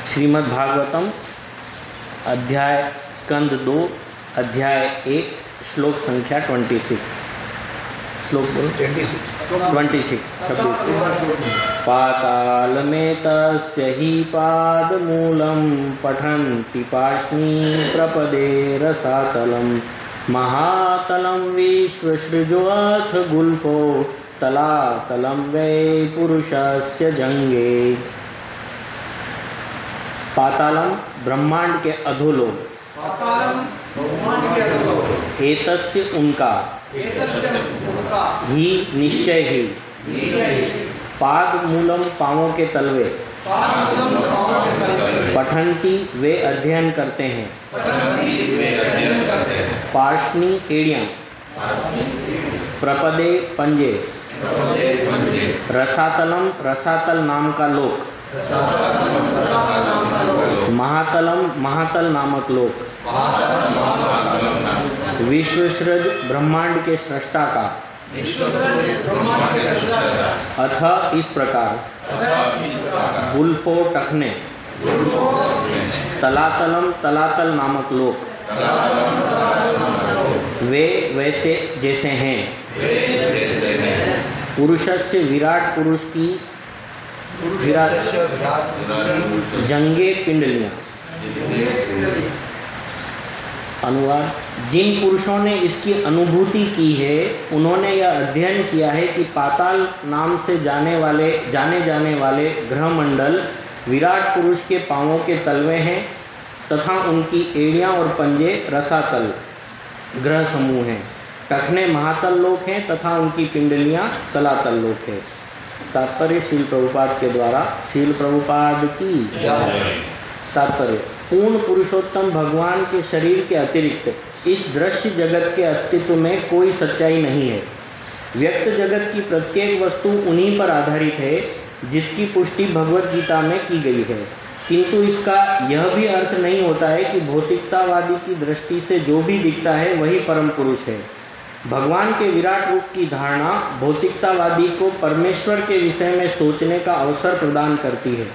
श्रीमद् भागवतम अध्याय स्कंद 2 अध्याय 1 श्लोक संख्या 26। श्लोक 26 पातालमेतस्य हि पादमूलं पठन्ति पार्ष्णी प्रपदे रसातलं महातलं विश्वसृजोऽथ गुल्फो तलातलं वै पुरुषस्य जंगे। पातालम ब्रह्मांड के अधोलोक, एतस्य उनका, ही निश्चय ही, पाद मूलम पांवों के तलवे, पठंती वे अध्ययन करते हैं, पार्ष्णी एड़ियां, प्रपदे पंजे, रसातलम रसातल नाम का लोक, महातलम महातल नामक लोक, विश्वसृज ब्रह्मांड के सृष्टा का, अथ इस प्रकार, गुल्फो टखने, तलातलम तलातल नामक लोक, वे वैसे जैसे हैं, पुरुषस्य विराट पुरुष की जंगे पिंडलियां। अनुवाद, जिन पुरुषों ने इसकी अनुभूति की है उन्होंने यह अध्ययन किया है कि पाताल नाम से जाने जाने वाले ग्रहमंडल विराट पुरुष के पांवों के तलवे हैं तथा उनकी एड़ियां और पंजे रसातल ग्रह समूह हैं। टखने महातल लोक हैं तथा उनकी पिंडलियां तलातल लोक है। तात्पर्य शील प्रभुपाद के द्वारा। शील प्रभुपाद की तात्पर्य, पूर्ण पुरुषोत्तम भगवान के शरीर के अतिरिक्त इस दृश्य जगत के अस्तित्व में कोई सच्चाई नहीं है। व्यक्त जगत की प्रत्येक वस्तु उन्हीं पर आधारित है जिसकी पुष्टि भगवत गीता में की गई है, किंतु इसका यह भी अर्थ नहीं होता है कि भौतिकतावादी की दृष्टि से जो भी दिखता है वही परम पुरुष है। भगवान के विराट रूप की धारणा भौतिकतावादी को परमेश्वर के विषय में सोचने का अवसर प्रदान करती है,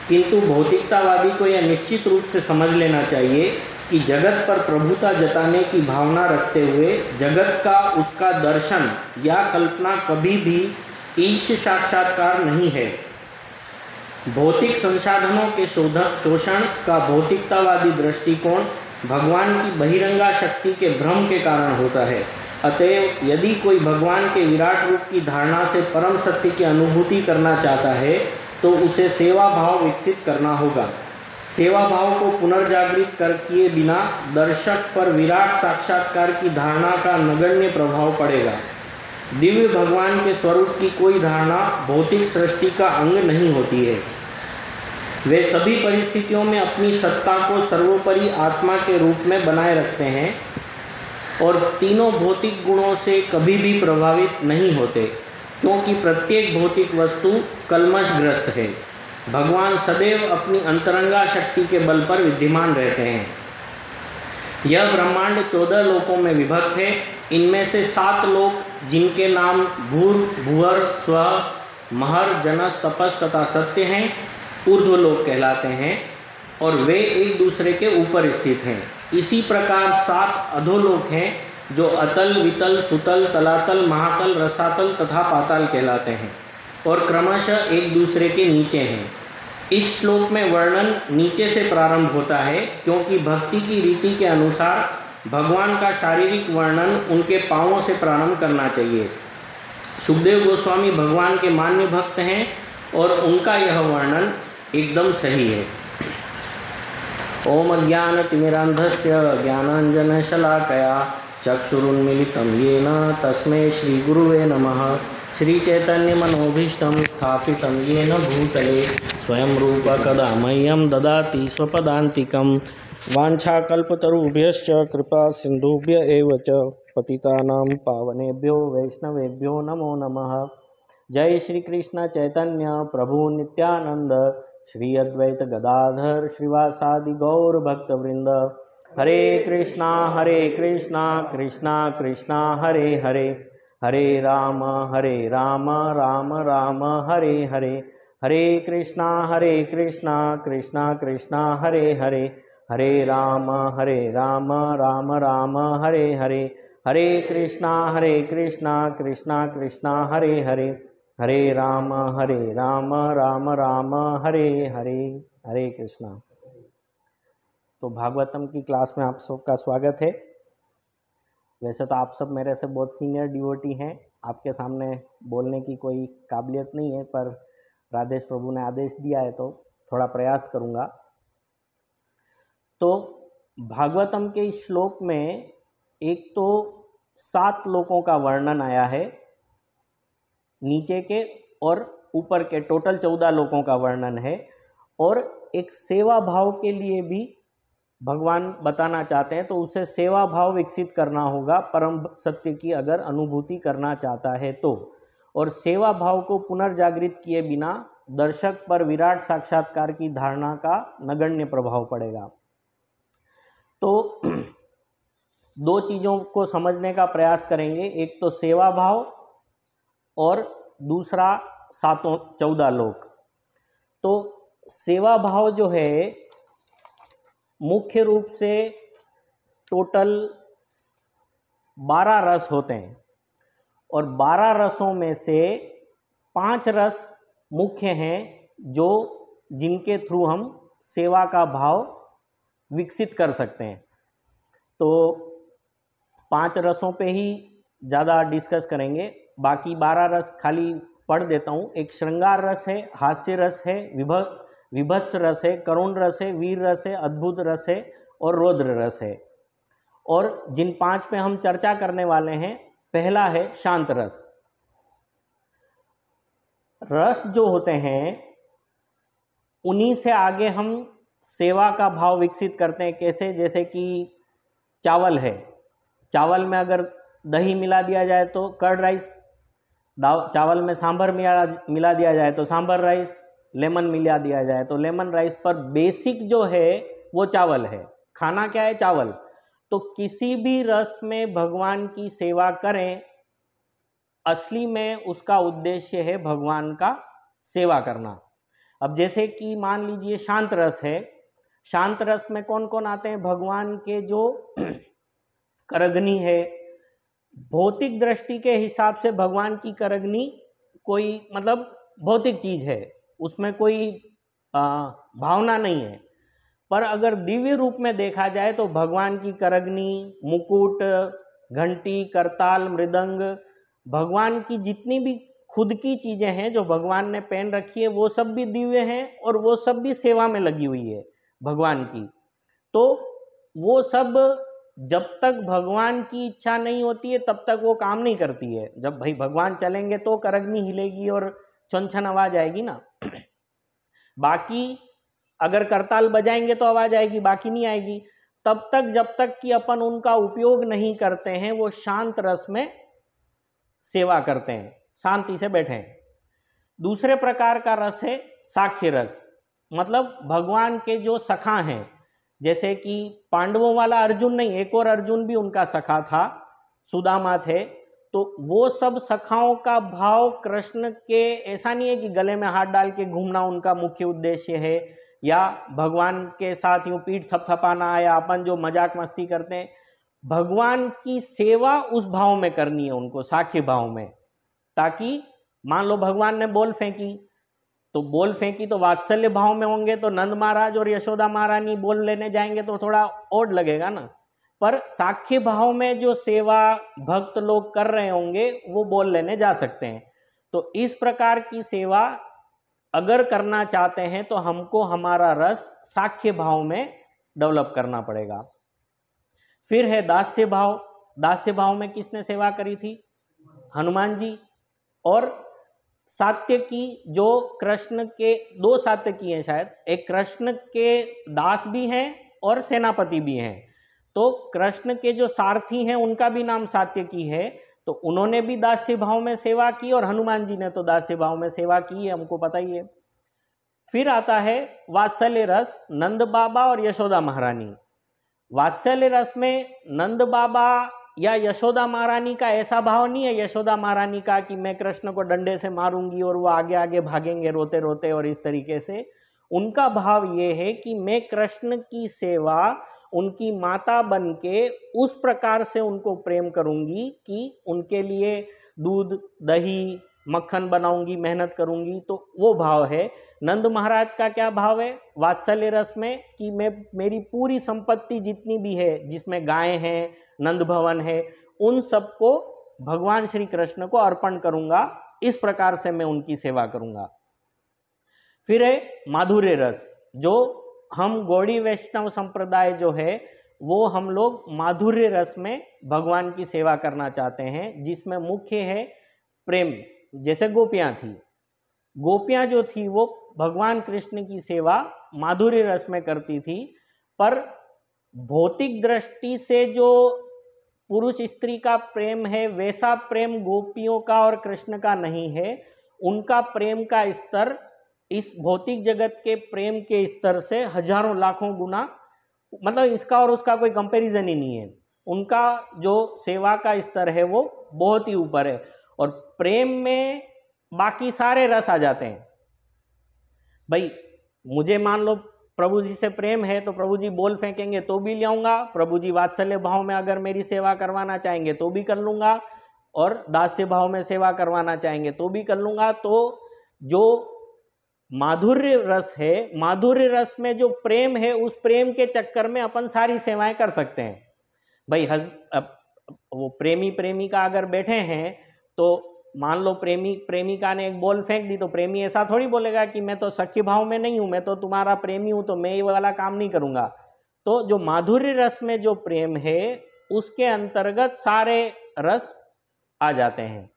किंतु भौतिकतावादी को यह निश्चित रूप से समझ लेना चाहिए कि जगत पर प्रभुता जताने की भावना रखते हुए जगत का उसका दर्शन या कल्पना कभी भी ईश साक्षात्कार नहीं है। भौतिक संसाधनों के शोषण का भौतिकतावादी दृष्टिकोण भगवान की बहिरंगा शक्ति के भ्रम के कारण होता है। अतएव यदि कोई भगवान के विराट रूप की धारणा से परम सत्य की अनुभूति करना चाहता है तो उसे सेवा भाव विकसित करना होगा। सेवा भाव को पुनर्जागृत कर किए बिना दर्शक पर विराट साक्षात्कार की धारणा का नगण्य प्रभाव पड़ेगा। दिव्य भगवान के स्वरूप की कोई धारणा भौतिक सृष्टि का अंग नहीं होती है। वे सभी परिस्थितियों में अपनी सत्ता को सर्वोपरि आत्मा के रूप में बनाए रखते हैं और तीनों भौतिक गुणों से कभी भी प्रभावित नहीं होते, क्योंकि प्रत्येक भौतिक वस्तु कल्मशग्रस्त है। भगवान सदैव अपनी अंतरंगा शक्ति के बल पर विद्यमान रहते हैं। यह ब्रह्मांड 14 लोकों में विभक्त है। इनमें से 7 लोक, जिनके नाम भूर भुवर स्व महर जनस तपस तथा सत्य हैं, ऊर्ध्वलोक कहलाते हैं और वे एक दूसरे के ऊपर स्थित हैं। इसी प्रकार 7 अधोलोक हैं जो अतल वितल सुतल तलातल महातल रसातल तथा पाताल कहलाते हैं और क्रमशः एक दूसरे के नीचे हैं। इस श्लोक में वर्णन नीचे से प्रारंभ होता है, क्योंकि भक्ति की रीति के अनुसार भगवान का शारीरिक वर्णन उनके पांवों से प्रारंभ करना चाहिए। सुखदेव गोस्वामी भगवान के मान्य भक्त हैं और उनका यह वर्णन एकदम सही है। ओम अज्ञानतिमिरान्धस्य ज्ञानाञ्जनशलाकया चक्षुरुन्मीलितं येन तस्मै श्रीगुरुवे नमः। श्रीचैतन्यमनोभीष्टं स्थापितं येन भूतले स्वयं रूप कदा मह्यं ददाति स्वपदान्तिकं। वाञ्छाकल्पतरुभ्यश्च कृपा सिन्धुभ्य एव च पतितानां पावनेभ्यो वैष्णवेभ्यो नमो नमः। जय श्री कृष्ण चैतन्य प्रभु नित्यानंद श्री अद्वैत गदाधर श्रीवासादि गौर भक्तवृंद। हरे कृष्णा कृष्णा कृष्णा हरे हरे, हरे राम राम राम हरे हरे, हरे कृष्णा कृष्णा कृष्णा हरे हरे, हरे राम राम राम हरे हरे, हरे कृष्णा कृष्णा कृष्णा हरे हरे, हरे राम राम राम हरे हरे। हरे कृष्णा। तो भागवतम की क्लास में आप सबका स्वागत है। वैसे तो आप सब मेरे से बहुत सीनियर डिवोटी हैं, आपके सामने बोलने की कोई काबिलियत नहीं है, पर राधेश प्रभु ने आदेश दिया है तो थोड़ा प्रयास करूँगा। तो भागवतम के इस श्लोक में एक तो 7 लोकों का वर्णन आया है, नीचे के और ऊपर के टोटल 14 लोकों का वर्णन है, और एक सेवा भाव के लिए भी भगवान बताना चाहते हैं। तो उसे सेवा भाव विकसित करना होगा परम सत्य की अगर अनुभूति करना चाहता है तो, और सेवा भाव को पुनर्जागृत किए बिना दर्शक पर विराट साक्षात्कार की धारणा का नगण्य प्रभाव पड़ेगा। तो 2 चीज़ों को समझने का प्रयास करेंगे, एक तो सेवा भाव और दूसरा 14 लोक। तो सेवा भाव जो है मुख्य रूप से टोटल 12 रस होते हैं, और 12 रसों में से 5 रस मुख्य हैं जो जिनके थ्रू हम सेवा का भाव विकसित कर सकते हैं। तो 5 रसों पे ही ज़्यादा डिस्कस करेंगे, बाकी 12 रस खाली पढ़ देता हूँ। एक श्रृंगार रस है, हास्य रस है, विभत्स रस है, करुण रस है, वीर रस है, अद्भुत रस है और रौद्र रस है। और जिन 5 पे हम चर्चा करने वाले हैं, पहला है शांत रस। रस जो होते हैं उन्हीं से आगे हम सेवा का भाव विकसित करते हैं। कैसे? जैसे कि चावल है, चावल में अगर दही मिला दिया जाए तो कर्ड राइस, चावल में सांभर मिला दिया जाए तो सांभर राइस, लेमन मिला दिया जाए तो लेमन राइस, पर बेसिक जो है वो चावल है। खाना क्या है? चावल। तो किसी भी रस में भगवान की सेवा करें, असली में उसका उद्देश्य है भगवान का सेवा करना। अब जैसे कि मान लीजिए शांत रस है, शांत रस में कौन कौन आते हैं? भगवान के जो करग्नि है, भौतिक दृष्टि के हिसाब से भगवान की करग्नि कोई मतलब भौतिक चीज़ है, उसमें कोई भावना नहीं है। पर अगर दिव्य रूप में देखा जाए तो भगवान की करग्नि, मुकुट, घंटी, करताल, मृदंग, भगवान की जितनी भी खुद की चीज़ें हैं जो भगवान ने पहन रखी है, वो सब भी दिव्य हैं और वो सब भी सेवा में लगी हुई है भगवान की। तो वो सब जब तक भगवान की इच्छा नहीं होती है तब तक वो काम नहीं करती है। जब भाई भगवान चलेंगे तो करग्नि हिलेगी और छन छन आवाज आएगी ना। बाकी अगर करताल बजाएंगे तो आवाज आएगी, बाकी नहीं आएगी। तब तक जब तक कि अपन उनका उपयोग नहीं करते हैं, वो शांत रस में सेवा करते हैं, शांति से बैठे हैं। दूसरे प्रकार का रस है साख्य रस, मतलब भगवान के जो सखा हैं, जैसे कि पांडवों वाला अर्जुन नहीं, एक और अर्जुन भी उनका सखा था, सुदामा थे। तो वो सब सखाओं का भाव कृष्ण के, ऐसा नहीं है कि गले में हाथ डाल के घूमना उनका मुख्य उद्देश्य है, या भगवान के साथ यूँ पीठ थपथपाना, या अपन जो मजाक मस्ती करते हैं। भगवान की सेवा उस भाव में करनी है उनको, साख्य भाव में। ताकि मान लो भगवान ने बॉल फेंकी तो वात्सल्य भाव में होंगे, तो नंद महाराज और यशोदा महारानी बॉल लेने जाएंगे तो थोड़ा ओड लगेगा ना। पर साख्य भाव में जो सेवा भक्त लोग कर रहे होंगे वो बॉल लेने जा सकते हैं। तो इस प्रकार की सेवा अगर करना चाहते हैं तो हमको हमारा रस साख्य भाव में डेवलप करना पड़ेगा। फिर है दास्य भाव। दास्य भाव में किसने सेवा करी थी? हनुमान जी। और सात्यकी, जो कृष्ण के 2 सात्यकी हैं शायद, एक कृष्ण के दास भी हैं और सेनापति भी हैं। तो कृष्ण के जो सारथी हैं उनका भी नाम सात्यकी है, तो उन्होंने भी दास्य भाव में सेवा की, और हनुमान जी ने तो दास्य भाव में सेवा की है, हमको पता ही है। फिर आता है वात्सल्य रस, नंद बाबा और यशोदा महारानी। वात्सल्य रस में नंद बाबा या यशोदा महारानी का ऐसा भाव नहीं है, यशोदा महारानी का कि मैं कृष्ण को डंडे से मारूंगी और वो आगे आगे भागेंगे रोते रोते और इस तरीके से। उनका भाव ये है कि मैं कृष्ण की सेवा उनकी माता बन के उस प्रकार से उनको प्रेम करूंगी कि उनके लिए दूध दही मक्खन बनाऊंगी, मेहनत करूंगी। तो वो भाव है। नंद महाराज का क्या भाव है वात्सल्य रस में कि मैं मेरी पूरी संपत्ति जितनी भी है, जिसमें गायें हैं, नंद भवन है, उन सबको भगवान श्री कृष्ण को अर्पण करूंगा, इस प्रकार से मैं उनकी सेवा करूंगा। फिर है माधुर्य रस, जो हम गौड़ी वैष्णव संप्रदाय जो है वो हम लोग माधुर्य रस में भगवान की सेवा करना चाहते हैं, जिसमें मुख्य है प्रेम। जैसे गोपियां थी, गोपियां जो थी वो भगवान कृष्ण की सेवा माधुर्य रस में करती थी, पर भौतिक दृष्टि से जो पुरुष स्त्री का प्रेम है वैसा प्रेम गोपियों का और कृष्ण का नहीं है। उनका प्रेम का स्तर इस भौतिक जगत के प्रेम के स्तर से हजारों लाखों गुना, मतलब इसका और उसका कोई कंपैरिजन ही नहीं है। उनका जो सेवा का स्तर है वो बहुत ही ऊपर है, और प्रेम में बाकी सारे रस आ जाते हैं। भाई मुझे मान लो प्रभु जी से प्रेम है तो प्रभु जी बोल फेंकेंगे तो भी ले आऊंगा, प्रभु जी वात्सल्य भाव में अगर मेरी सेवा करवाना चाहेंगे तो भी कर लूंगा, और दास्य भाव में सेवा करवाना चाहेंगे तो भी कर लूंगा। तो जो माधुर्य रस है, माधुर्य रस में जो प्रेम है, उस प्रेम के चक्कर में अपन सारी सेवाएं कर सकते हैं। भाई वो प्रेमी प्रेमिका अगर बैठे हैं तो मान लो प्रेमिका ने एक बॉल फेंक दी, तो प्रेमी ऐसा थोड़ी बोलेगा कि मैं तो सख्य भाव में नहीं हूं, मैं तो तुम्हारा प्रेमी हूं, तो मैं ये वाला काम नहीं करूंगा। तो जो माधुर्य रस में जो प्रेम है उसके अंतर्गत सारे रस आ जाते हैं।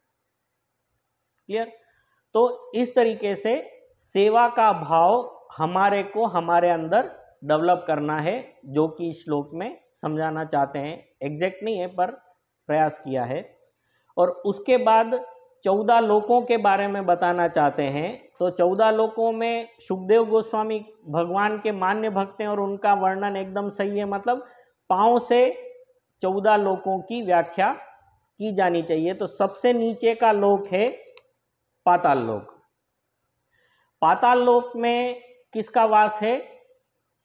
क्लियर? तो इस तरीके से सेवा का भाव हमारे को हमारे अंदर डेवलप करना है, जो कि इस श्लोक में समझाना चाहते हैं। एग्जैक्ट नहीं है पर प्रयास किया है। और उसके बाद 14 लोकों के बारे में बताना चाहते हैं। तो 14 लोकों में सुखदेव गोस्वामी भगवान के मान्य भक्त हैं और उनका वर्णन एकदम सही है। मतलब पांव से 14 लोकों की व्याख्या की जानी चाहिए। तो सबसे नीचे का लोक है पाताल लोक। पाताल लोक में किसका वास है?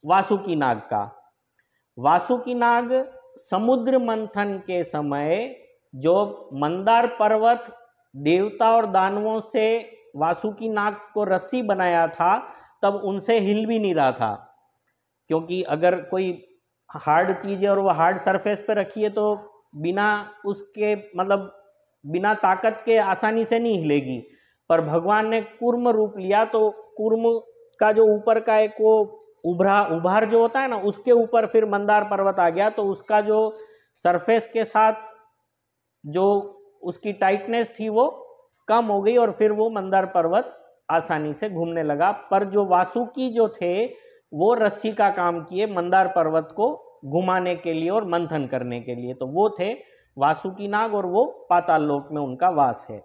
वासुकी नाग का। वासुकी नाग समुद्र मंथन के समय जो मंदार पर्वत देवता और दानवों से वासुकी नाग को रस्सी बनाया था, तब उनसे हिल भी नहीं रहा था, क्योंकि अगर कोई हार्ड चीज़ है और वो हार्ड सरफेस पे रखी है तो बिना उसके मतलब बिना ताकत के आसानी से नहीं हिलेगी। पर भगवान ने कूर्म रूप लिया, तो कूर्म का जो ऊपर का एक वो उभार जो होता है ना, उसके ऊपर फिर मंदार पर्वत आ गया। तो उसका जो सरफेस के साथ जो उसकी टाइटनेस थी वो कम हो गई और फिर वो मंदार पर्वत आसानी से घूमने लगा। पर जो वासुकी जो थे वो रस्सी का काम किए मंदार पर्वत को घुमाने के लिए और मंथन करने के लिए। तो वो थे वासुकी नाग और वो पाताल लोक में उनका वास है।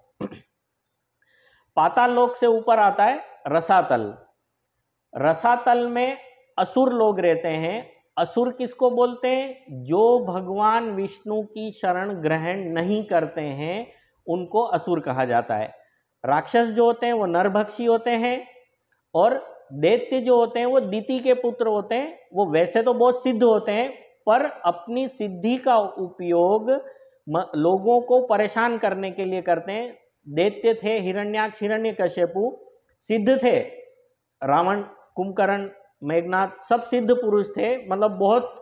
पाताल लोक से ऊपर आता है रसातल। रसातल में असुर लोग रहते हैं। असुर किसको बोलते हैं? जो भगवान विष्णु की शरण ग्रहण नहीं करते हैं उनको असुर कहा जाता है। राक्षस जो होते हैं वो नरभक्षी होते हैं, और दैत्य जो होते हैं वो दिति के पुत्र होते हैं। वो वैसे तो बहुत सिद्ध होते हैं, पर अपनी सिद्धि का उपयोग लोगों को परेशान करने के लिए करते हैं। दैत्य थे हिरण्याक्ष, हिरण्यकश्यपु, सिद्ध थे रावण, कुंभकर्ण, मेघनाथ, सब सिद्ध पुरुष थे। मतलब बहुत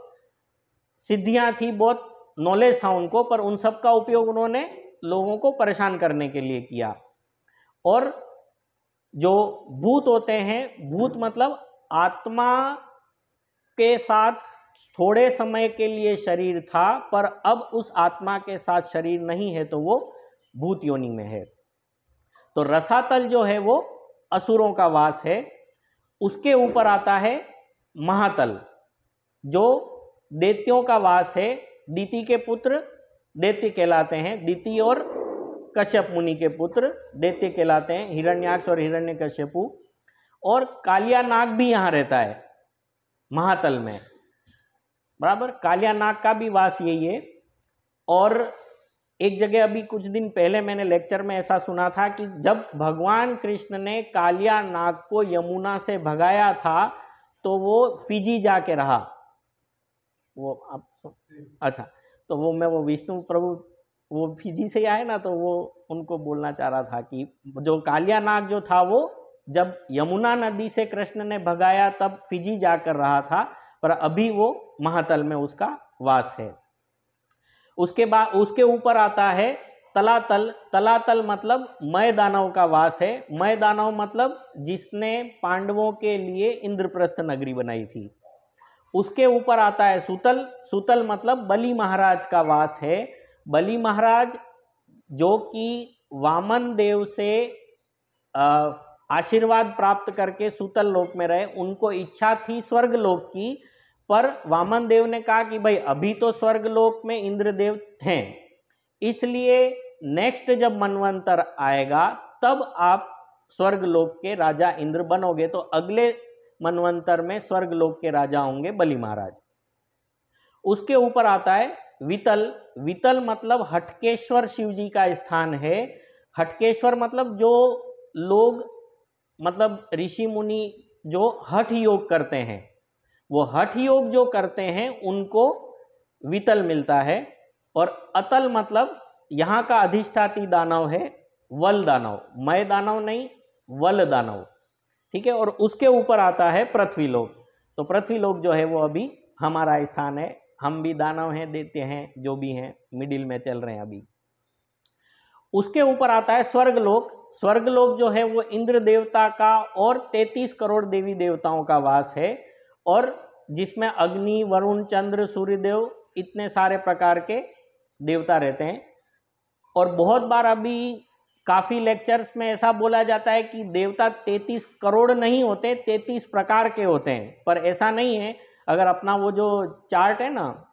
सिद्धियां थी, बहुत नॉलेज था उनको, पर उन सब का उपयोग उन्होंने लोगों को परेशान करने के लिए किया। और जो भूत होते हैं, भूत मतलब आत्मा के साथ थोड़े समय के लिए शरीर था, पर अब उस आत्मा के साथ शरीर नहीं है, तो वो भूत योनि में है। तो रसातल जो है वो असुरों का वास है। उसके ऊपर आता है महातल, जो दैत्यों का वास है। दिति के पुत्र दैत्य कहलाते हैं। दिति और कश्यप मुनि के पुत्र दैत्य कहलाते हैं, हिरण्याक्ष और हिरण्यकश्यपु। और कालिया नाग भी यहाँ रहता है महातल में, बराबर। कालिया नाग का भी वास यही है। और एक जगह अभी कुछ दिन पहले मैंने लेक्चर में ऐसा सुना था कि जब भगवान कृष्ण ने कालिया नाग को यमुना से भगाया था तो वो फिजी जाके रहा। वो आप अच्छा, तो वो विष्णु प्रभु वो फिजी से आए ना, तो वो उनको बोलना चाह रहा था कि जो कालिया नाग जो था वो जब यमुना नदी से कृष्ण ने भगाया तब फिजी जाकर रहा था, पर अभी वो महातल में उसका वास है। उसके बाद उसके ऊपर आता है तलातल। तलातल मतलब मय दानव का वास है। मय दानव मतलब जिसने पांडवों के लिए इंद्रप्रस्थ नगरी बनाई थी। उसके ऊपर आता है सुतल। सुतल मतलब बलि महाराज का वास है। बलि महाराज जो कि वामन देव से आशीर्वाद प्राप्त करके सुतल लोक में रहे, उनको इच्छा थी स्वर्ग लोक की, पर वामन देव ने कहा कि भाई अभी तो स्वर्ग लोक में इंद्रदेव हैं, इसलिए नेक्स्ट जब मनवंतर आएगा तब आप स्वर्ग लोक के राजा इंद्र बनोगे। तो अगले मनवंतर में स्वर्ग लोक के राजा होंगे बलि महाराज। उसके ऊपर आता है वितल। वितल मतलब हटकेश्वर शिव जी का स्थान है। हटकेश्वर मतलब जो लोग मतलब ऋषि मुनि जो हठ योग करते हैं, वो हठ योग जो करते हैं उनको वितल मिलता है। और अतल मतलब यहाँ का अधिष्ठाती दानव है वल दानव, मय दानव नहीं, वल दानव, ठीक है। और उसके ऊपर आता है पृथ्वी लोक। तो पृथ्वी लोक जो है वो अभी हमारा स्थान है। हम भी दानव हैं, देते हैं, जो भी हैं मिडिल में चल रहे हैं अभी। उसके ऊपर आता है स्वर्गलोक। स्वर्गलोक जो है वो इंद्र देवता का और 33 करोड़ देवी देवताओं का वास है, और जिसमें अग्नि, वरुण, चंद्र, सूर्यदेव इतने सारे प्रकार के देवता रहते हैं। और बहुत बार अभी काफ़ी लेक्चर्स में ऐसा बोला जाता है कि देवता 33 करोड़ नहीं होते, 33 प्रकार के होते हैं, पर ऐसा नहीं है। अगर अपना वो जो चार्ट है ना,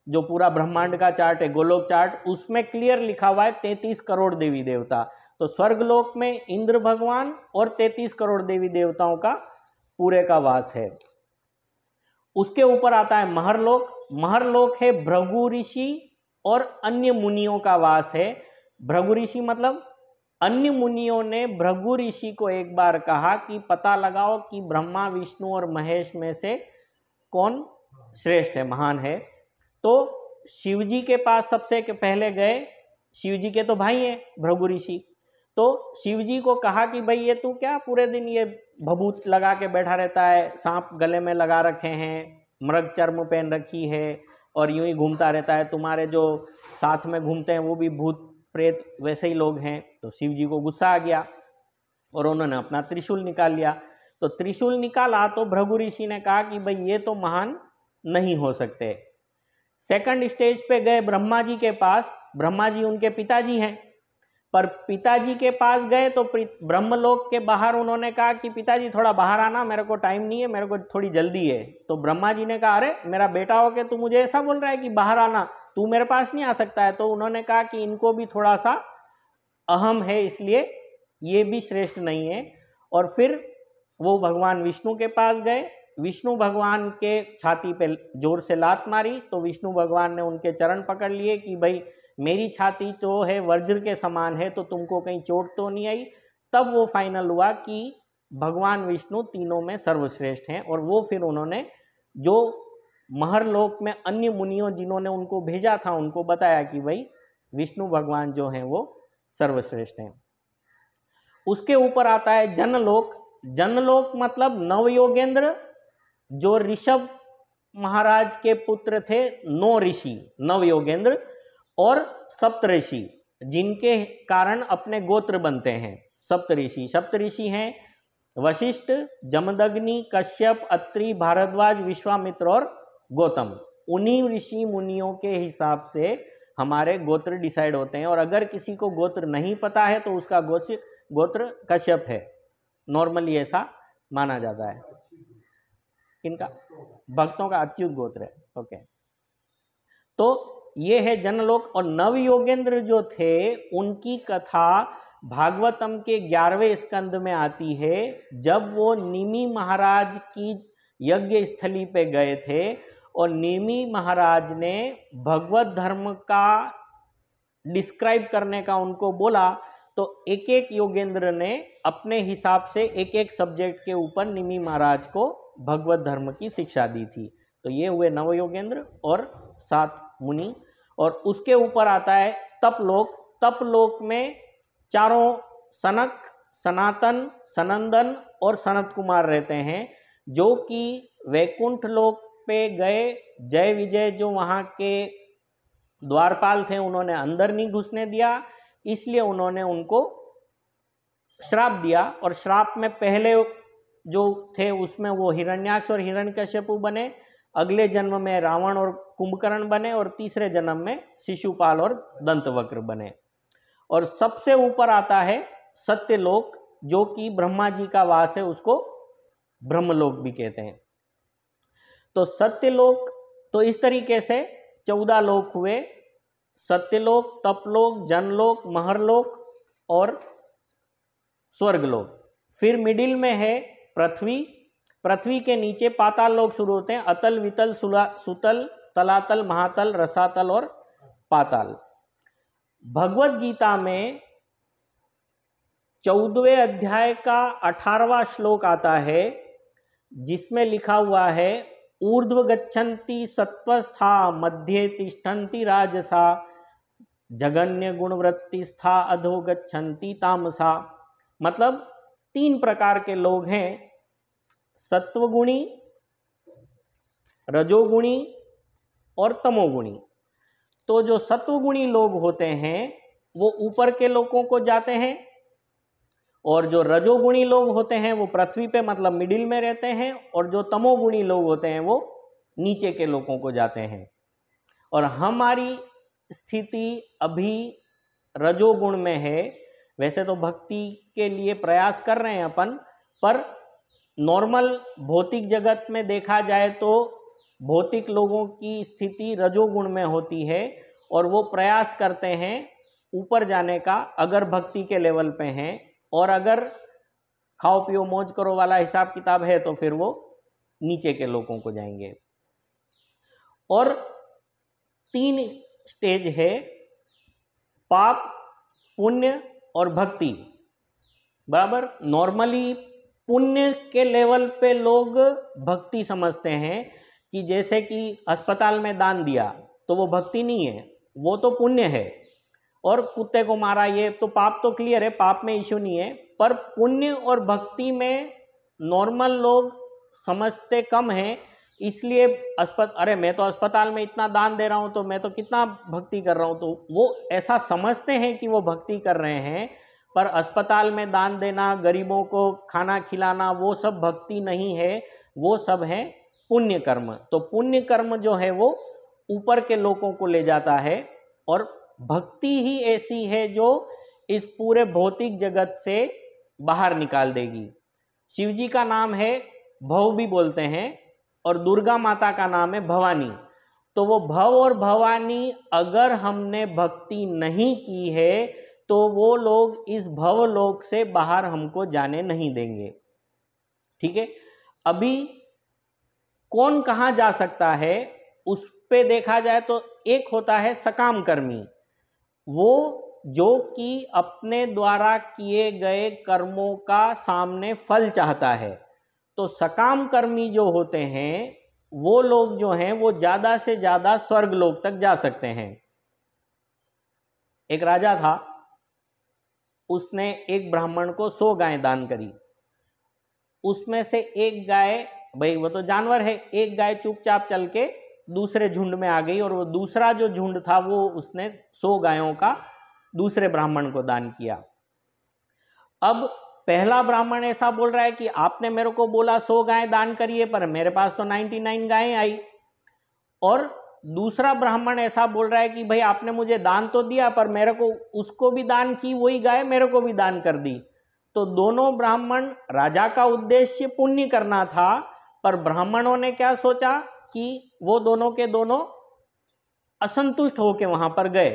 जो पूरा ब्रह्मांड का चार्ट है, गोलोक चार्ट, उसमें क्लियर लिखा हुआ है 33 करोड़ देवी देवता। तो स्वर्गलोक में इंद्र भगवान और 33 करोड़ देवी देवताओं का पूरे का वास है। उसके ऊपर आता है महरलोक। महरलोक है भृगु ऋषि और अन्य मुनियों का वास है। भृगु ऋषि मतलब अन्य मुनियों ने भृगु ऋषि को एक बार कहा कि पता लगाओ कि ब्रह्मा, विष्णु और महेश में से कौन श्रेष्ठ है, महान है। तो शिवजी के पास सबसे पहले गए। शिवजी के तो भाई हैं भृगु ऋषि। तो शिवजी को कहा कि भाई ये तू क्या पूरे दिन ये भभूत लगा के बैठा रहता है, सांप गले में लगा रखे हैं, मृग चर्म पहन रखी है और यूं ही घूमता रहता है, तुम्हारे जो साथ में घूमते हैं वो भी भूत प्रेत वैसे ही लोग हैं। तो शिवजी को गुस्सा आ गया और उन्होंने अपना त्रिशूल निकाल लिया। तो त्रिशूल निकाला तो भृगु ऋषि ने कहा कि भाई ये तो महान नहीं हो सकते। सेकंड स्टेज पे गए ब्रह्मा जी के पास। ब्रह्मा जी उनके पिताजी हैं, पर पिताजी के पास गए तो ब्रह्मलोक के बाहर उन्होंने कहा कि पिताजी थोड़ा बाहर आना, मेरे को टाइम नहीं है, मेरे को थोड़ी जल्दी है। तो ब्रह्मा जी ने कहा अरे मेरा बेटा हो के तू मुझे ऐसा बोल रहा है कि बाहर आना, तू मेरे पास नहीं आ सकता है। तो उन्होंने कहा कि इनको भी थोड़ा सा अहम है, इसलिए ये भी श्रेष्ठ नहीं है। और फिर वो भगवान विष्णु के पास गए। विष्णु भगवान के छाती पे जोर से लात मारी तो विष्णु भगवान ने उनके चरण पकड़ लिए कि भाई मेरी छाती तो है वज्र के समान है, तो तुमको कहीं चोट तो नहीं आई। तब वो फाइनल हुआ कि भगवान विष्णु तीनों में सर्वश्रेष्ठ हैं। और वो फिर उन्होंने जो महरलोक में अन्य मुनियों जिन्होंने उनको भेजा था उनको बताया कि भाई विष्णु भगवान जो हैं वो सर्वश्रेष्ठ हैं। उसके ऊपर आता है जनलोक। जनलोक मतलब नवयोगेंद्र, जो ऋषभ महाराज के पुत्र थे, 9 ऋषि नवयोगेंद्र, और सप्तऋषि जिनके कारण अपने गोत्र बनते हैं। सप्तऋषि सप्तऋषि हैं वशिष्ठ, जमदग्नि, कश्यप, अत्रि, भारद्वाज, विश्वामित्र और गौतम। उन्हीं ऋषि मुनियों के हिसाब से हमारे गोत्र डिसाइड होते हैं। और अगर किसी को गोत्र नहीं पता है तो उसका गोत्र कश्यप है। नॉर्मली ऐसा माना जाता है। किनका? भक्तों का अच्युत गोत्र है। ओके, तो ये है जनलोक। और नवयोगेंद्र जो थे उनकी कथा भागवतम के 11वें स्कंद में आती है। जब वो निमि महाराज की यज्ञ स्थली पे गए थे और निमि महाराज ने भगवत धर्म का डिस्क्राइब करने का उनको बोला तो एक एक योगेंद्र ने अपने हिसाब से एक एक सब्जेक्ट के ऊपर निमि महाराज को भगवत धर्म की शिक्षा दी थी। तो ये हुए नव योगेंद्र और 7 मुनि। और उसके ऊपर आता है तपलोक। तपलोक में चारों सनक, सनातन, सनंदन और सनत कुमार रहते हैं, जो कि वैकुंठ लोक पे गए। जय विजय जो वहाँ के द्वारपाल थे उन्होंने अंदर नहीं घुसने दिया, इसलिए उन्होंने उनको श्राप दिया। और श्राप में पहले जो थे उसमें वो हिरण्याक्ष और हिरण्यकश्यपु बने, अगले जन्म में रावण और कुंभकर्ण बने, और तीसरे जन्म में शिशुपाल और दंतवक्र बने। और सबसे ऊपर आता है सत्यलोक, जो कि ब्रह्मा जी का वास है, उसको ब्रह्मलोक भी कहते हैं। तो सत्यलोक, तो इस तरीके से 14 लोक हुए, सत्यलोक, तपलोक, जनलोक, महरलोक और स्वर्गलोक। फिर मिडिल में है पृथ्वी। पृथ्वी के नीचे पाताल लोक शुरू होते हैं, अतल, वितल, सुतल, तलातल, महातल, रसातल और पाताल। भगवत गीता में 14वें अध्याय का 18वां श्लोक आता है, जिसमें लिखा हुआ है ऊर्ध्व गच्छन्ति सत्वस्था मध्ये तिष्ठन्ति राजसा जगन्य गुणवृत्तिस्था अधो गच्छन्ति तामसा। मतलब 3 प्रकार के लोग हैं, सत्वगुणी, रजोगुणी और तमोगुणी। तो जो सत्वगुणी लोग होते हैं वो ऊपर के लोगों को जाते हैं, और जो रजोगुणी लोग होते हैं वो पृथ्वी पे मतलब मिडिल में रहते हैं, और जो तमोगुणी लोग होते हैं वो नीचे के लोगों को जाते हैं। और हमारी स्थिति अभी रजोगुण में है। वैसे तो भक्ति के लिए प्रयास कर रहे हैं अपन, पर नॉर्मल भौतिक जगत में देखा जाए तो भौतिक लोगों की स्थिति रजोगुण में होती है, और वो प्रयास करते हैं ऊपर जाने का अगर भक्ति के लेवल पे हैं। और अगर खाओ पियो मौज करो वाला हिसाब किताब है तो फिर वो नीचे के लोगों को जाएंगे। और 3 स्टेज है, पाप, पुण्य और भक्ति। बराबर। नॉर्मली पुण्य के लेवल पे लोग भक्ति समझते हैं, कि जैसे कि अस्पताल में दान दिया तो वो भक्ति नहीं है, वो तो पुण्य है। और कुत्ते को मारा, ये तो पाप तो क्लियर है, पाप में इश्यू नहीं है। पर पुण्य और भक्ति में नॉर्मल लोग समझते कम हैं, इसलिए अरे मैं तो अस्पताल में इतना दान दे रहा हूँ तो मैं तो कितना भक्ति कर रहा हूँ, तो वो ऐसा समझते हैं कि वो भक्ति कर रहे हैं। पर अस्पताल में दान देना, गरीबों को खाना खिलाना, वो सब भक्ति नहीं है, वो सब है पुण्य कर्म। तो पुण्य कर्म जो है वो ऊपर के लोगों को ले जाता है, और भक्ति ही ऐसी है जो इस पूरे भौतिक जगत से बाहर निकाल देगी। शिव जी का नाम है भव भी बोलते हैं, और दुर्गा माता का नाम है भवानी। तो वो भव और भवानी अगर हमने भक्ति नहीं की है तो वो लोग इस भवलोक से बाहर हमको जाने नहीं देंगे। ठीक है। अभी कौन कहाँ जा सकता है उस पे देखा जाए तो एक होता है सकाम कर्मी, वो जो कि अपने द्वारा किए गए कर्मों का सामने फल चाहता है। तो सकाम कर्मी जो होते हैं वो लोग जो हैं वो ज़्यादा से ज़्यादा स्वर्ग लोक तक जा सकते हैं। एक राजा था, उसने एक ब्राह्मण को 100 गायें दान करी। उसमें से एक गाय, भाई वो तो जानवर है, एक गाय चुपचाप चल के दूसरे झुंड में आ गई, और वो दूसरा जो झुंड था वो उसने 100 गायों का दूसरे ब्राह्मण को दान किया। अब पहला ब्राह्मण ऐसा बोल रहा है कि आपने मेरे को बोला 100 गायें दान करिए, पर मेरे पास तो 99 गायें आई। और दूसरा ब्राह्मण ऐसा बोल रहा है कि भाई आपने मुझे दान तो दिया, पर मेरे को उसको भी दान की वही गाय मेरे को भी दान कर दी। तो दोनों ब्राह्मण, राजा का उद्देश्य पुण्य करना था, पर ब्राह्मणों ने क्या सोचा कि वो दोनों के दोनों असंतुष्ट होकर वहां पर गए।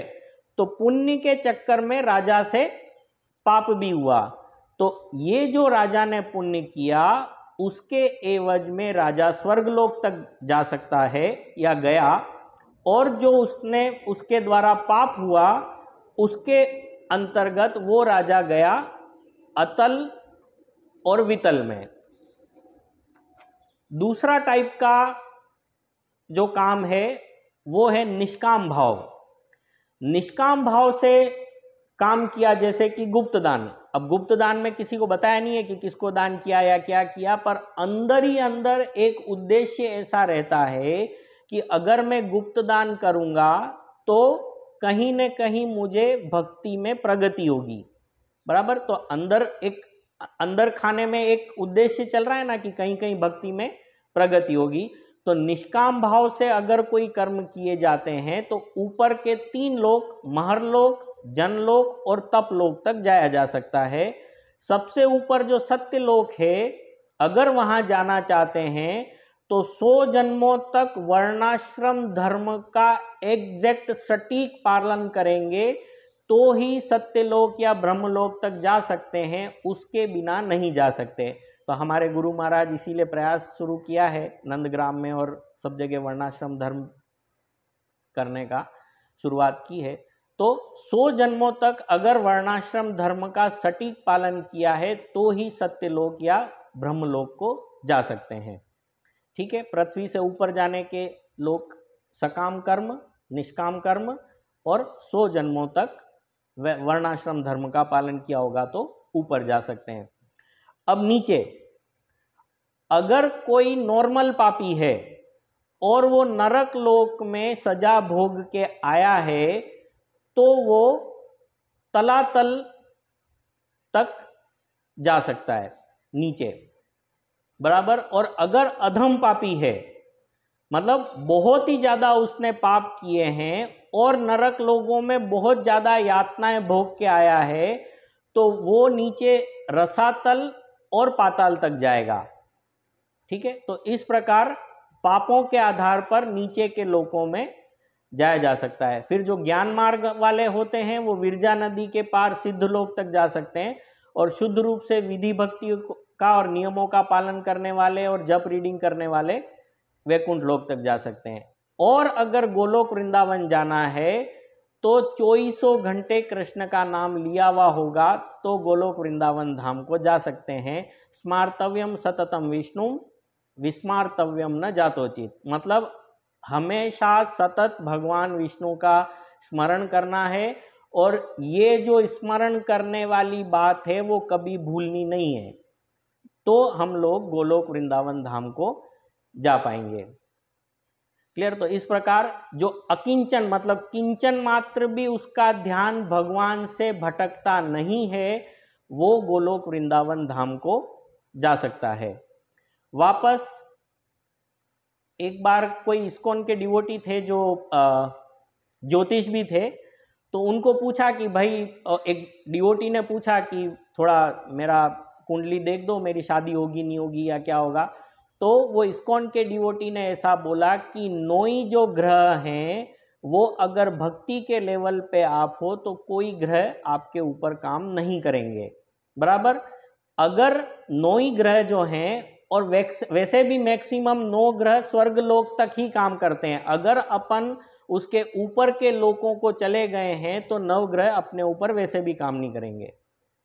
तो पुण्य के चक्कर में राजा से पाप भी हुआ। तो ये जो राजा ने पुण्य किया उसके एवज में राजा स्वर्गलोक तक जा सकता है या गया, और जो उसने उसके द्वारा पाप हुआ उसके अंतर्गत वो राजा गया अतल और वितल में। दूसरा टाइप का जो काम है वो है निष्काम भाव। निष्काम भाव से काम किया, जैसे कि गुप्त दान। अब गुप्त दान में किसी को बताया नहीं है कि किसको दान किया या क्या किया, पर अंदर ही अंदर एक उद्देश्य ऐसा रहता है कि अगर मैं गुप्त दान करूंगा तो कहीं न कहीं मुझे भक्ति में प्रगति होगी, बराबर। तो अंदर खाने में एक उद्देश्य चल रहा है ना कि कहीं कहीं भक्ति में प्रगति होगी। तो निष्काम भाव से अगर कोई कर्म किए जाते हैं तो ऊपर के 3 लोक, महरलोक, जनलोक और तपलोक तक जाया जा सकता है। सबसे ऊपर जो सत्य लोक है, अगर वहां जाना चाहते हैं तो 100 जन्मों तक वर्णाश्रम धर्म का एग्जैक्ट सटीक पालन करेंगे तो ही सत्यलोक या ब्रह्मलोक तक जा सकते हैं, उसके बिना नहीं जा सकते। तो हमारे गुरु महाराज इसीलिए प्रयास शुरू किया है नंदग्राम में और सब जगह वर्णाश्रम धर्म करने का शुरुआत की है। तो 100 जन्मों तक अगर वर्णाश्रम धर्म का सटीक पालन किया है तो ही सत्यलोक या ब्रह्मलोक को जा सकते हैं। ठीक है, पृथ्वी से ऊपर जाने के लोक सकाम कर्म, निष्काम कर्म और 100 जन्मों तक वर्णाश्रम धर्म का पालन किया होगा तो ऊपर जा सकते हैं। अब नीचे, अगर कोई नॉर्मल पापी है और वो नरक लोक में सजा भोग के आया है तो वो तलातल तक जा सकता है, नीचे, बराबर। और अगर अधम पापी है, मतलब बहुत ही ज्यादा उसने पाप किए हैं और नरक लोगों में बहुत ज्यादा यातनाएं भोग के आया है, तो वो नीचे रसातल और पाताल तक जाएगा। ठीक है, तो इस प्रकार पापों के आधार पर नीचे के लोकों में जाया जा सकता है। फिर जो ज्ञान मार्ग वाले होते हैं वो विरजा नदी के पार सिद्ध लोक तक जा सकते हैं, और शुद्ध रूप से विधि भक्ति का और नियमों का पालन करने वाले और जप रीडिंग करने वाले वैकुंठ लोक तक जा सकते हैं। और अगर गोलोक वृंदावन जाना है तो 2400 घंटे कृष्ण का नाम लिया हुआ होगा तो गोलोक वृंदावन धाम को जा सकते हैं। स्मार्तव्यम सततम विष्णु विस्मार्तव्यम न जातोचित, मतलब हमेशा सतत भगवान विष्णु का स्मरण करना है, और ये जो स्मरण करने वाली बात है वो कभी भूलनी नहीं है, तो हम लोग गोलोक वृंदावन धाम को जा पाएंगे। क्लियर। तो इस प्रकार जो अकिंचन, मतलब किंचन मात्र भी उसका ध्यान भगवान से भटकता नहीं है, वो गोलोक वृंदावन धाम को जा सकता है। वापस एक बार कोई इस्कॉन के डिवोटी थे जो ज्योतिष भी थे, तो उनको पूछा कि भाई, एक डिवोटी ने पूछा कि थोड़ा मेरा कुंडली देख दो, मेरी शादी होगी नहीं होगी या क्या होगा। तो वो इस्कॉन के डिवोटी ने ऐसा बोला कि 9 जो ग्रह हैं वो अगर भक्ति के लेवल पे आप हो तो कोई ग्रह आपके ऊपर काम नहीं करेंगे, बराबर। अगर 9 ग्रह जो हैं, और वैसे भी मैक्सिमम 9 ग्रह स्वर्ग लोक तक ही काम करते हैं, अगर अपन उसके ऊपर के लोकों को चले गए हैं तो 9 ग्रह अपने ऊपर वैसे भी काम नहीं करेंगे,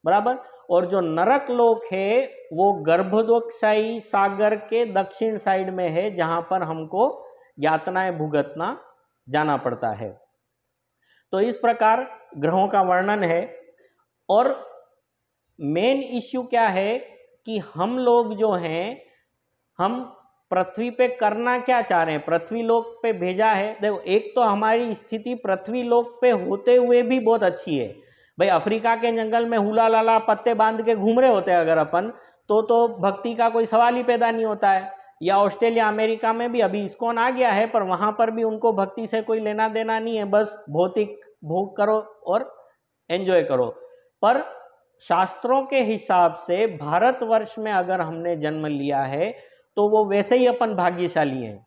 बराबर। और जो नरक लोक है वो गर्भोदकशाही सागर के दक्षिण साइड में है, जहां पर हमको यातनाएं भुगतना जाना पड़ता है। तो इस प्रकार ग्रहों का वर्णन है। और मेन इश्यू क्या है कि हम लोग जो हैं, हम पृथ्वी पे करना क्या चाह रहे हैं, पृथ्वी लोक पे भेजा है। देखो, एक तो हमारी स्थिति पृथ्वी लोक पे होते हुए भी बहुत अच्छी है। भाई, अफ्रीका के जंगल में हुला लाला पत्ते बांध के घूम रहे होते हैं अगर अपन, तो भक्ति का कोई सवाल ही पैदा नहीं होता है। या ऑस्ट्रेलिया अमेरिका में भी अभी इस्कॉन आ गया है, पर वहाँ पर भी उनको भक्ति से कोई लेना देना नहीं है, बस भौतिक भोग करो और एंजॉय करो। पर शास्त्रों के हिसाब से भारतवर्ष में अगर हमने जन्म लिया है तो वो वैसे ही अपन भाग्यशाली हैं।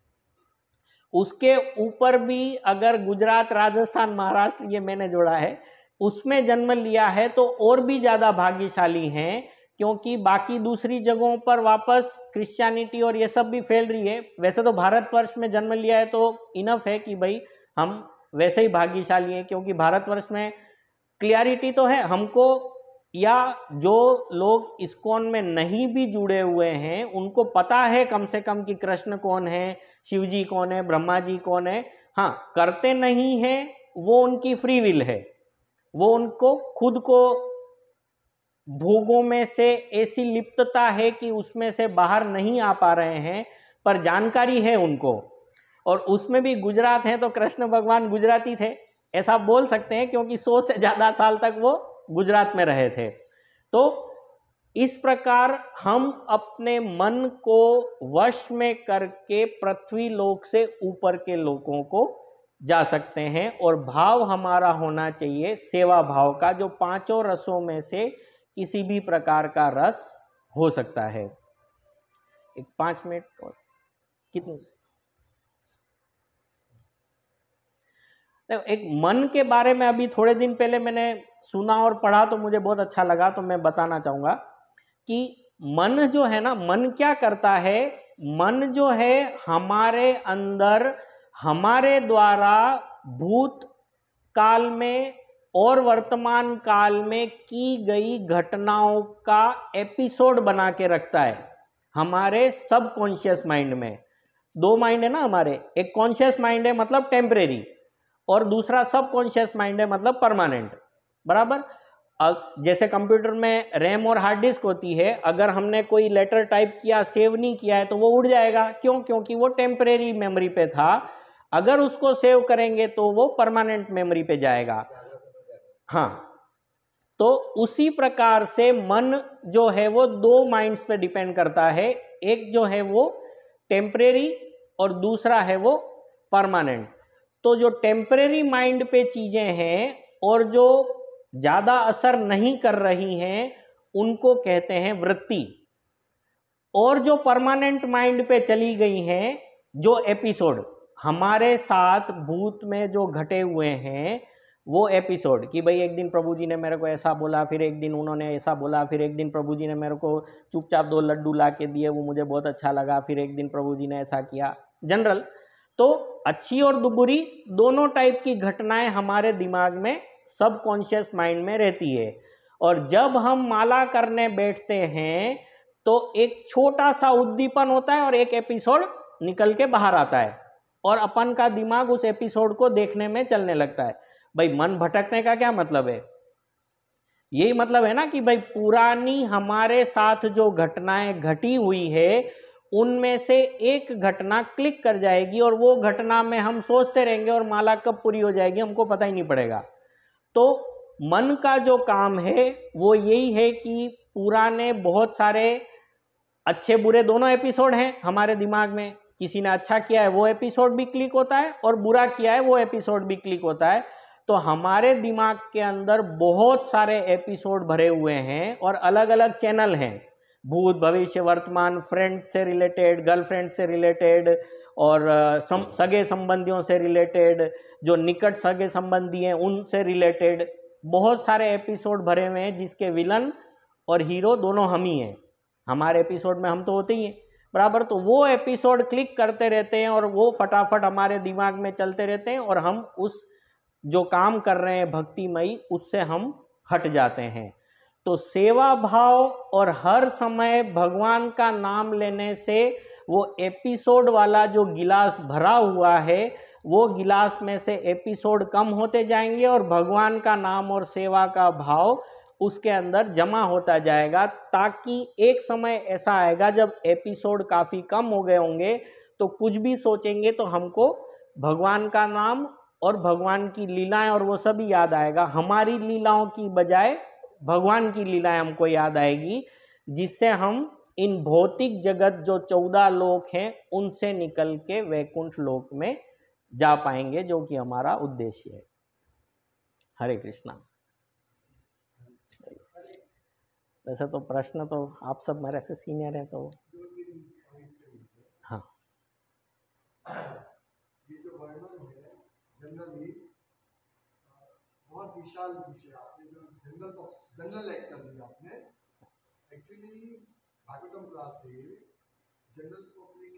उसके ऊपर भी अगर गुजरात, राजस्थान, महाराष्ट्र, ये मैंने जोड़ा है, उसमें जन्म लिया है तो और भी ज़्यादा भाग्यशाली हैं, क्योंकि बाकी दूसरी जगहों पर वापस क्रिश्चियनिटी और ये सब भी फैल रही है। वैसे तो भारतवर्ष में जन्म लिया है तो इनफ है कि भाई हम वैसे ही भाग्यशाली हैं, क्योंकि भारतवर्ष में क्लियरिटी तो है हमको, या जो लोग इस्कॉन में नहीं भी जुड़े हुए हैं उनको पता है कम से कम कि कृष्ण कौन है, शिव जी कौन है, ब्रह्मा जी कौन है। हाँ, करते नहीं है वो उनकी फ्री विल है, वो उनको खुद को भोगों में से ऐसी लिप्तता है कि उसमें से बाहर नहीं आ पा रहे हैं, पर जानकारी है उनको। और उसमें भी गुजरात है तो कृष्ण भगवान गुजराती थे, ऐसा बोल सकते हैं, क्योंकि 100 से ज़्यादा साल तक वो गुजरात में रहे थे। तो इस प्रकार हम अपने मन को वश में करके पृथ्वी लोक से ऊपर के लोकों को जा सकते हैं। और भाव हमारा होना चाहिए सेवा भाव का, जो 5 रसों में से किसी भी प्रकार का रस हो सकता है। एक 5 मिनट और कितने, एक मन के बारे में अभी थोड़े दिन पहले मैंने सुना और पढ़ा तो मुझे बहुत अच्छा लगा, तो मैं बताना चाहूँगा कि मन जो है ना, मन क्या करता है, मन जो है हमारे अंदर हमारे द्वारा भूत काल में और वर्तमान काल में की गई घटनाओं का एपिसोड बना के रखता है हमारे सबकॉन्शियस माइंड में। 2 माइंड है ना हमारे, एक कॉन्शियस माइंड है मतलब टेम्परेरी, और दूसरा सबकॉन्शियस माइंड है मतलब परमानेंट, बराबर। जैसे कंप्यूटर में रैम और हार्ड डिस्क होती है, अगर हमने कोई लेटर टाइप किया, सेव नहीं किया है तो वो उड़ जाएगा, क्यों? क्योंकि वो टेम्परेरी मेमोरी पे था। अगर उसको सेव करेंगे तो वो परमानेंट मेमोरी पे जाएगा। हाँ, तो उसी प्रकार से मन जो है वो 2 माइंड्स पे डिपेंड करता है, एक जो है वो टेम्परेरी और दूसरा है वो परमानेंट। तो जो टेम्परेरी माइंड पे चीजें हैं और जो ज्यादा असर नहीं कर रही हैं उनको कहते हैं वृत्ति, और जो परमानेंट माइंड पे चली गई हैं, जो एपिसोड हमारे साथ भूत में जो घटे हुए हैं, वो एपिसोड कि भाई एक दिन प्रभु जी ने मेरे को ऐसा बोला, फिर एक दिन उन्होंने ऐसा बोला, फिर एक दिन प्रभु जी ने मेरे को चुपचाप 2 लड्डू ला के दिए, वो मुझे बहुत अच्छा लगा, फिर एक दिन प्रभु जी ने ऐसा किया। जनरल तो अच्छी और बुरी दोनों टाइप की घटनाएं हमारे दिमाग में सबकॉन्शियस माइंड में रहती है। और जब हम माला करने बैठते हैं तो एक छोटा सा उद्दीपन होता है और एक एपिसोड निकल के बाहर आता है, और अपन का दिमाग उस एपिसोड को देखने में चलने लगता है। भाई मन भटकने का क्या मतलब है? यही मतलब है ना कि भाई पुरानी हमारे साथ जो घटनाएं घटी हुई है उनमें से एक घटना क्लिक कर जाएगी और वो घटना में हम सोचते रहेंगे और माला कब पूरी हो जाएगी हमको पता ही नहीं पड़ेगा। तो मन का जो काम है वो यही है कि पुराने बहुत सारे अच्छे बुरे दोनों एपिसोड हैं हमारे दिमाग में, किसी ने अच्छा किया है वो एपिसोड भी क्लिक होता है और बुरा किया है वो एपिसोड भी क्लिक होता है। तो हमारे दिमाग के अंदर बहुत सारे एपिसोड भरे हुए हैं और अलग अलग चैनल हैं, भूत भविष्य वर्तमान, फ्रेंड से रिलेटेड, गर्लफ्रेंड से रिलेटेड, और सगे संबंधियों से रिलेटेड, जो निकट सगे संबंधी हैं उनसे रिलेटेड बहुत सारे एपिसोड भरे हुए हैं, जिसके विलन और हीरो दोनों हम ही हैं। हमारे एपिसोड में हम तो होते ही हैं, बराबर। तो वो एपिसोड क्लिक करते रहते हैं और वो फटाफट हमारे दिमाग में चलते रहते हैं और हम उस जो काम कर रहे हैं भक्तिमयी उससे हम हट जाते हैं। तो सेवा भाव और हर समय भगवान का नाम लेने से वो एपिसोड वाला जो गिलास भरा हुआ है वो गिलास में से एपिसोड कम होते जाएंगे और भगवान का नाम और सेवा का भाव उसके अंदर जमा होता जाएगा, ताकि एक समय ऐसा आएगा जब एपिसोड काफ़ी कम हो गए होंगे तो कुछ भी सोचेंगे तो हमको भगवान का नाम और भगवान की लीलाएं और वो सभी याद आएगा। हमारी लीलाओं की बजाय भगवान की लीलाएं हमको याद आएगी, जिससे हम इन भौतिक जगत जो 14 लोक हैं उनसे निकल के वैकुंठ लोक में जा पाएंगे, जो कि हमारा उद्देश्य है। हरे कृष्णा। वैसे तो प्रश्न तो आप सब मेरे से सीनियर हैं तो हाँ, ये जो वर्णन है जनरली बहुत विशाल विषय, आपने जो जनरल लेक्चर दिया आपने, एक्चुअली भागवतम क्लास से जनरल को अपने